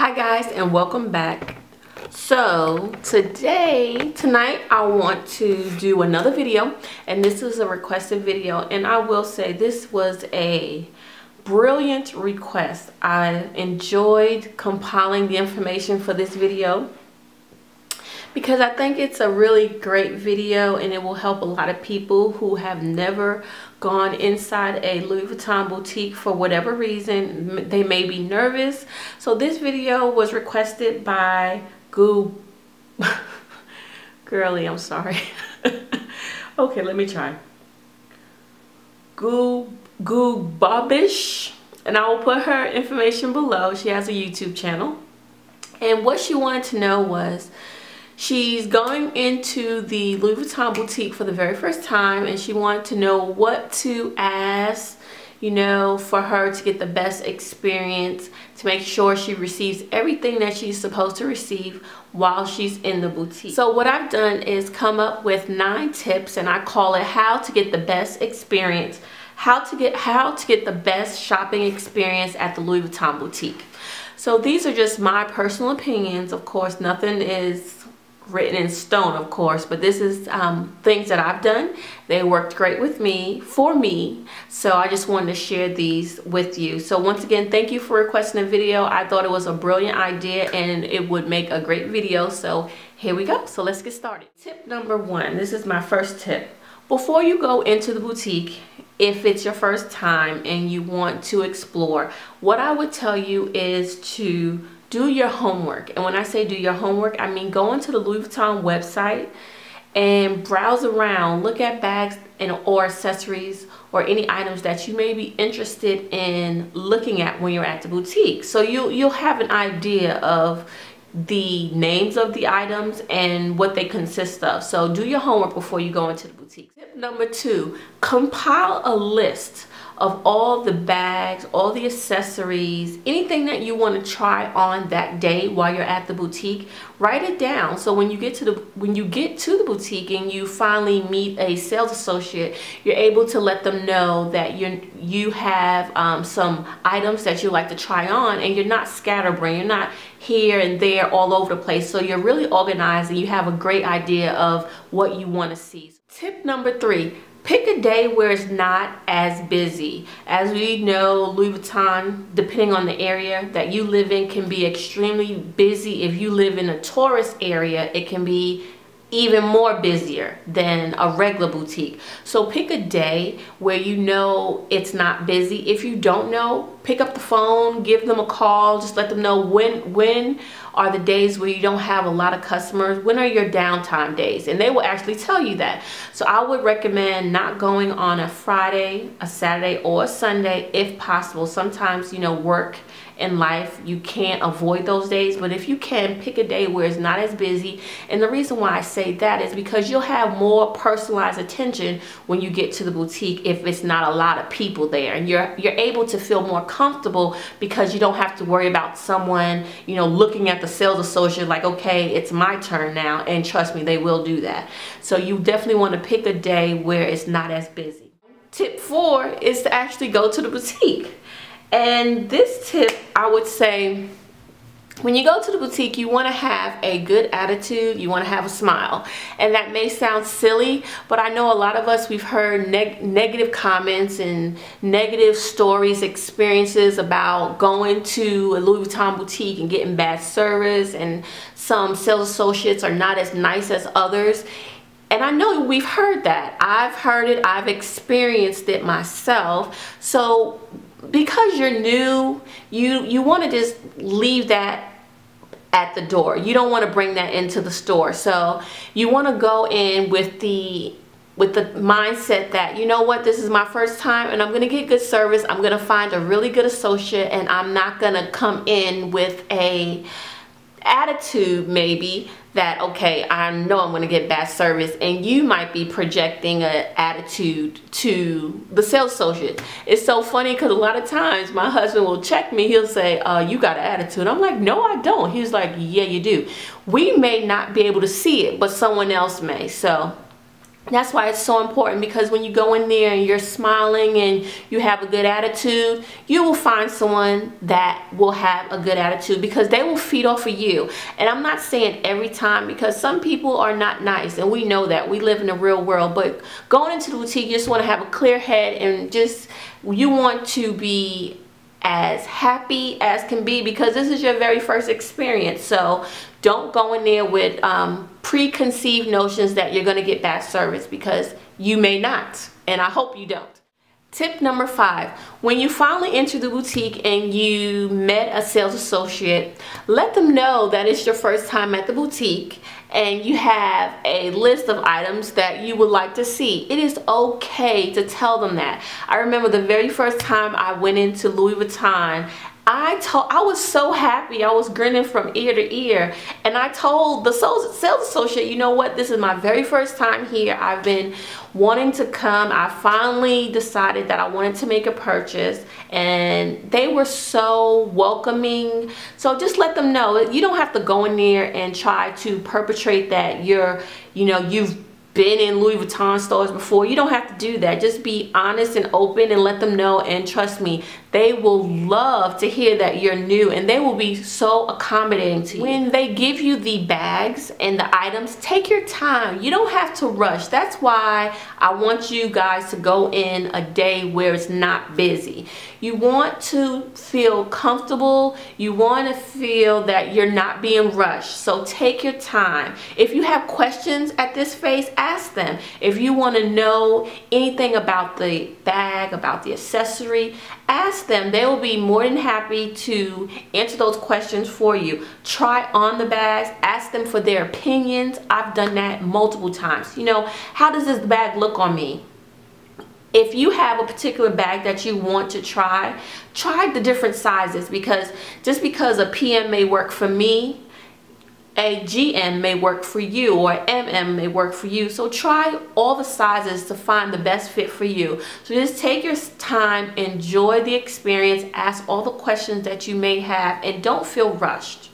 Hi guys, and welcome back. So tonight I want to do another video, and this is a requested video, and I will say this was a brilliant request. I enjoyed compiling the information for this video because I think it's a really great video and it will help a lot of people who have never gone inside a Louis Vuitton boutique for whatever reason. They may be nervous. So this video was requested by Girly, I'm sorry. Okay, let me try. Guhbubbish, and I will put her information below. She has a YouTube channel, and what she wanted to know was she's going into the Louis Vuitton boutique for the very first time, and she wanted to know what to ask, you know, for her to get the best experience, to make sure she receives everything that she's supposed to receive while she's in the boutique. So what I've done is come up with 9 tips, and I call it how to get the best experience, how to get the best shopping experience at the Louis Vuitton boutique. So these are just my personal opinions. Of course, nothing is written in stone, of course, but this is things that I've done. They worked great with me, for me, so I just wanted to share these with you. So once again, thank you for requesting a video. I thought it was a brilliant idea and it would make a great video, so here we go. So let's get started. Tip number 1, this is my first tip. Before you go into the boutique, if it's your first time and you want to explore, what I would tell you is to do your homework. And when I say do your homework, I mean go into the Louis Vuitton website and browse around, look at bags or accessories or any items that you may be interested in looking at when you're at the boutique. So you'll have an idea of the names of the items and what they consist of. So do your homework before you go into the boutique. Tip number 2, compile a list of all the bags, all the accessories, anything that you want to try on that day while you're at the boutique. Write it down, so when you get to the boutique and you finally meet a sales associate, you're able to let them know that you have some items that you like to try on, and you're not scatterbrained, you're not here and there all over the place. So you're really organized and you have a great idea of what you want to see. Tip number 3, pick a day where it's not as busy. As we know, Louis Vuitton, depending on the area that you live in, can be extremely busy. If you live in a tourist area, it can be even more busier than a regular boutique. So pick a day where you know it's not busy. If you don't know, pick up the phone, give them a call, just let them know when are the days where you don't have a lot of customers, when are your downtime days, and they will actually tell you that. So I would recommend not going on a Friday, a Saturday, or a Sunday if possible. Sometimes, you know, work in life, you can't avoid those days, but if you can, pick a day where it's not as busy. And the reason why I say that is because you'll have more personalized attention when you get to the boutique if it's not a lot of people there, and you're able to feel more comfortable because you don't have to worry about someone, you know, looking at the sales associate like, okay, it's my turn now. And trust me, they will do that. So you definitely want to pick a day where it's not as busy. Tip 4 is to actually go to the boutique. And this tip, I would say, when you go to the boutique, you want to have a good attitude, you want to have a smile. And that may sound silly, but I know a lot of us, we've heard negative comments and negative stories, experiences about going to a Louis Vuitton boutique and getting bad service, and some sales associates are not as nice as others. And I know we've heard that. I've heard it, I've experienced it myself. So because you're new, you want to just leave that at the door. You don't want to bring that into the store. So you want to go in with the mindset that, you know what, this is my first time and I'm going to get good service. I'm going to find a really good associate, and I'm not going to come in with a attitude maybe that, okay, I know I'm going to get bad service, and you might be projecting an attitude to the sales associate. It's so funny because a lot of times my husband will check me, he'll say, you got an attitude. I'm like, no, I don't. He's like, yeah, you do. We may not be able to see it, but someone else may. So That's why it's so important, because when you go in there and you're smiling and you have a good attitude, you will find someone that will have a good attitude, because they will feed off of you. And I'm not saying every time, because some people are not nice, and we know that. We live in the real world. But going into the boutique, you just want to have a clear head, and just you want to be as happy as can be, because this is your very first experience. So don't go in there with preconceived notions that you're going to get bad service, because you may not, and I hope you don't. Tip number 5, when you finally enter the boutique and you met a sales associate, let them know that it's your first time at the boutique and you have a list of items that you would like to see. It is okay to tell them that. I remember the very first time I went into Louis Vuitton, I was so happy. I was grinning from ear to ear, and I told the sales associate, you know what, this is my very first time here. I've been wanting to come. I finally decided that I wanted to make a purchase, and they were so welcoming. So just let them know. You don't have to go in there and try to perpetrate that you've been in Louis Vuitton stores before. You don't have to do that. Just be honest and open and let them know, and trust me, they will love to hear that you're new, and they will be so accommodating to you. When they give you the bags and the items, take your time. You don't have to rush. That's why I want you guys to go in a day where it's not busy. You want to feel comfortable. You want to feel that you're not being rushed. So take your time. If you have questions at this phase, ask them. If you want to know anything about the bag, about the accessory, ask them. They will be more than happy to answer those questions for you. Try on the bags, ask them for their opinions. I've done that multiple times. You know, how does this bag look on me? If you have a particular bag that you want to try the different sizes, because just because a PM may work for me, a GM may work for you, or MM may work for you. So try all the sizes to find the best fit for you. So just take your time, enjoy the experience, ask all the questions that you may have, and don't feel rushed.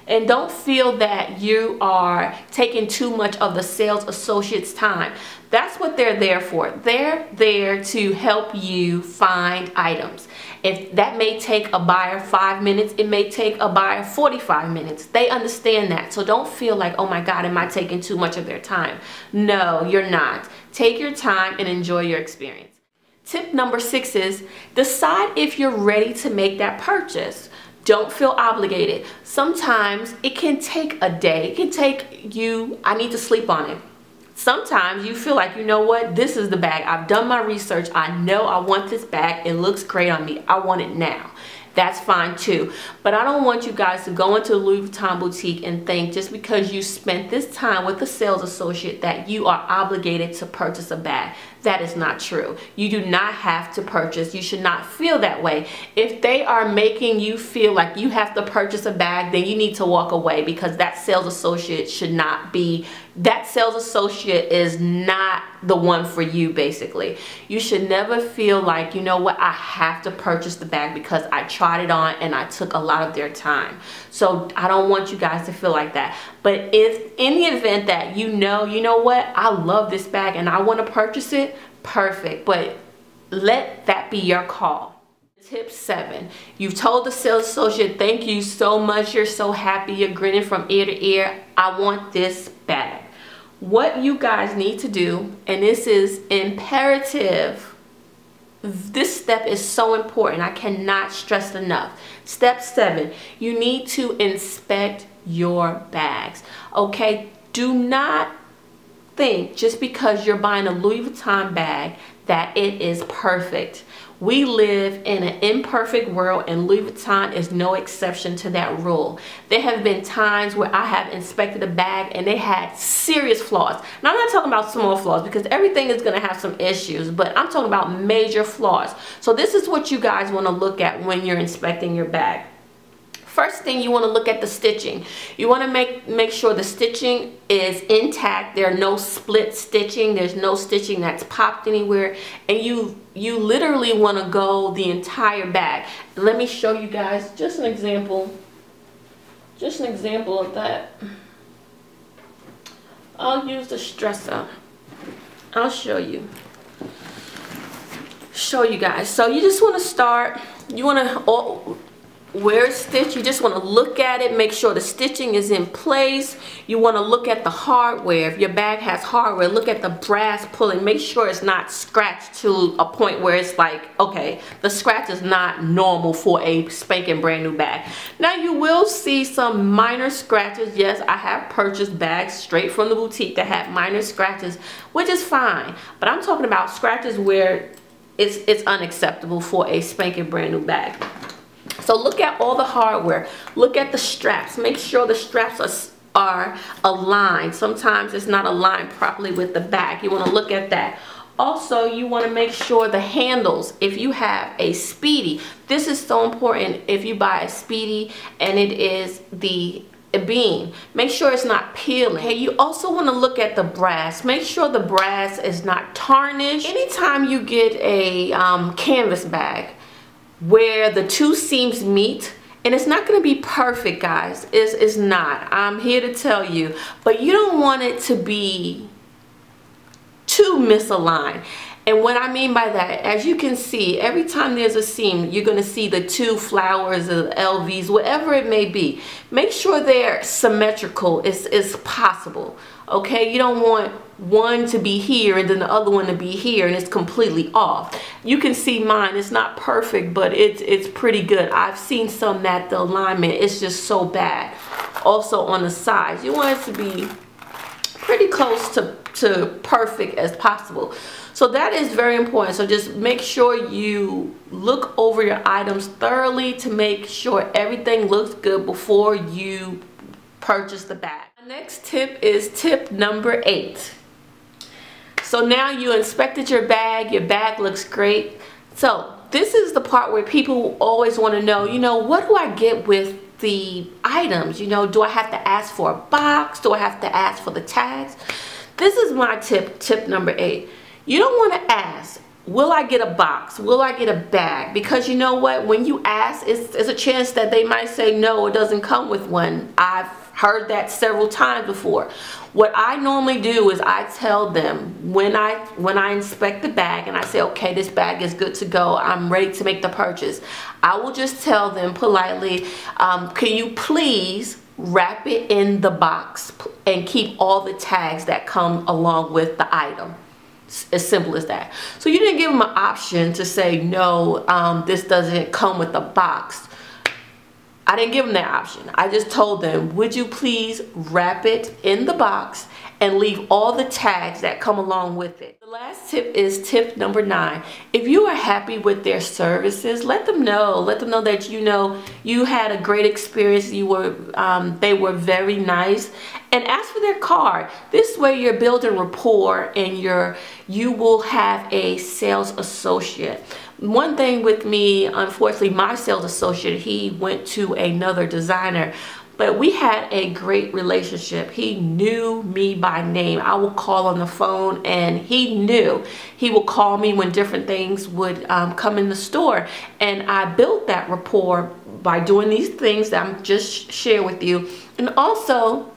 And don't feel that you are taking too much of the sales associate's time. That's what they're there for. They're there to help you find items. If that may take a buyer 5 minutes, it may take a buyer 45 minutes. They understand that. So don't feel like, oh my God, am I taking too much of their time? No, you're not. Take your time and enjoy your experience. Tip number 6 is decide if you're ready to make that purchase. Don't feel obligated. Sometimes it can take a day. It can take you, I need to sleep on it. Sometimes you feel like, you know what, this is the bag. I've done my research. I know I want this bag. It looks great on me. I want it now. That's fine too. But I don't want you guys to go into the Louis Vuitton boutique and think just because you spent this time with the sales associate that you are obligated to purchase a bag. That is not true. You do not have to purchase. You should not feel that way. If they are making you feel like you have to purchase a bag, then you need to walk away, because that sales associate should not be, that sales associate is not the one for you, basically. You should never feel like, you know what, I have to purchase the bag because I tried it on and I took a lot of their time. So I don't want you guys to feel like that. But if in the event that you know what, I love this bag and I want to purchase it, perfect. But let that be your call. Tip 7, you've told the sales associate, thank you so much, you're so happy, you're grinning from ear to ear, I want this bag. What you guys need to do, and this is imperative, this step is so important, I cannot stress it enough. Step 7, you need to inspect your bags. Okay, do not think just because you're buying a Louis Vuitton bag that it is perfect. We live in an imperfect world, and Louis Vuitton is no exception to that rule. There have been times where I have inspected a bag and they had serious flaws. Now, I'm not talking about small flaws, because everything is going to have some issues, but I'm talking about major flaws. So this is what you guys want to look at when you're inspecting your bag. First thing, you want to look at the stitching. You want to make sure the stitching is intact. There are no split stitching. There's no stitching that's popped anywhere. And you literally want to go the entire bag. Let me show you guys just an example. Just an example of that. I'll use the stresser. I'll show you guys. So you just want to start, you want to, where it's stitched, you just want to look at it, make sure the stitching is in place. You want to look at the hardware. If your bag has hardware, look at the brass pulling, make sure it's not scratched to a point where it's like, okay, the scratch is not normal for a spanking brand new bag. Now you will see some minor scratches. Yes, I have purchased bags straight from the boutique that have minor scratches, which is fine, but I'm talking about scratches where it's unacceptable for a spanking brand new bag. So look at all the hardware, look at the straps, make sure the straps are aligned. Sometimes it's not aligned properly with the bag. You want to look at that. Also, you want to make sure the handles, if you have a Speedy, this is so important. If you buy a Speedy and it is a beam, make sure it's not peeling. Hey, you also want to look at the brass. Make sure the brass is not tarnished. Anytime you get a canvas bag where the two seams meet, and it's not going to be perfect, guys, it's not, I'm here to tell you, but you don't want it to be too misaligned. And what I mean by that, as you can see, every time there's a seam, you're going to see the two flowers or LVs, whatever it may be. Make sure they're symmetrical as possible. Okay, you don't want one to be here and then the other one to be here and it's completely off. You can see mine, it's not perfect, but it's pretty good. I've seen some that the alignment is just so bad. Also on the sides, you want it to be pretty close to perfect as possible. So that is very important. So just make sure you look over your items thoroughly to make sure everything looks good before you purchase the bag. The next tip is tip number 8. So now you inspected your bag looks great. So this is the part where people always want to know, you know, what do I get with the items? You know, do I have to ask for a box? Do I have to ask for the tags? This is my tip number 8. You don't want to ask, will I get a box? Will I get a bag? Because you know what? When you ask, it's a chance that they might say no, it doesn't come with one. I've heard that several times before. What I normally do is I tell them when I inspect the bag and I say, okay, this bag is good to go, I'm ready to make the purchase, I will just tell them politely, can you please wrap it in the box and keep all the tags that come along with the item. As simple as that. So you didn't give them an option to say no, this doesn't come with a box. I didn't give them that option. I just told them, would you please wrap it in the box and leave all the tags that come along with it. The last tip is tip number 9. If you are happy with their services, let them know. Let them know that you had a great experience. They were very nice. And ask for their card. This way you're building rapport and you will have a sales associate. One thing with me, unfortunately, my sales associate, he went to another designer, but we had a great relationship. He knew me by name. I would call on the phone and he knew. He would call me when different things would come in the store. And I built that rapport by doing these things that I'm just sharing with you. And also,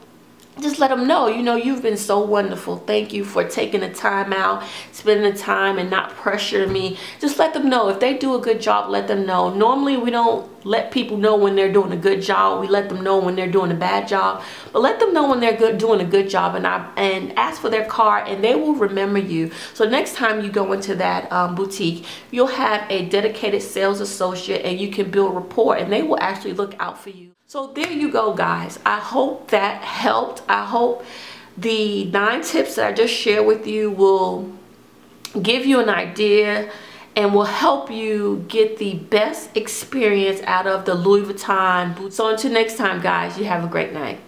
just let them know, you've been so wonderful. Thank you for taking the time out, spending the time and not pressuring me. Just let them know. If they do a good job, let them know. Normally, we don't let people know when they're doing a good job. We let them know when they're doing a bad job. But let them know when they're doing a good job and ask for their card and they will remember you. So next time you go into that boutique, you'll have a dedicated sales associate and you can build rapport and they will actually look out for you. So there you go, guys. I hope that helped. I hope the 9 tips that I just shared with you will give you an idea and will help you get the best experience out of the Louis Vuitton boots. So until next time, guys, you have a great night.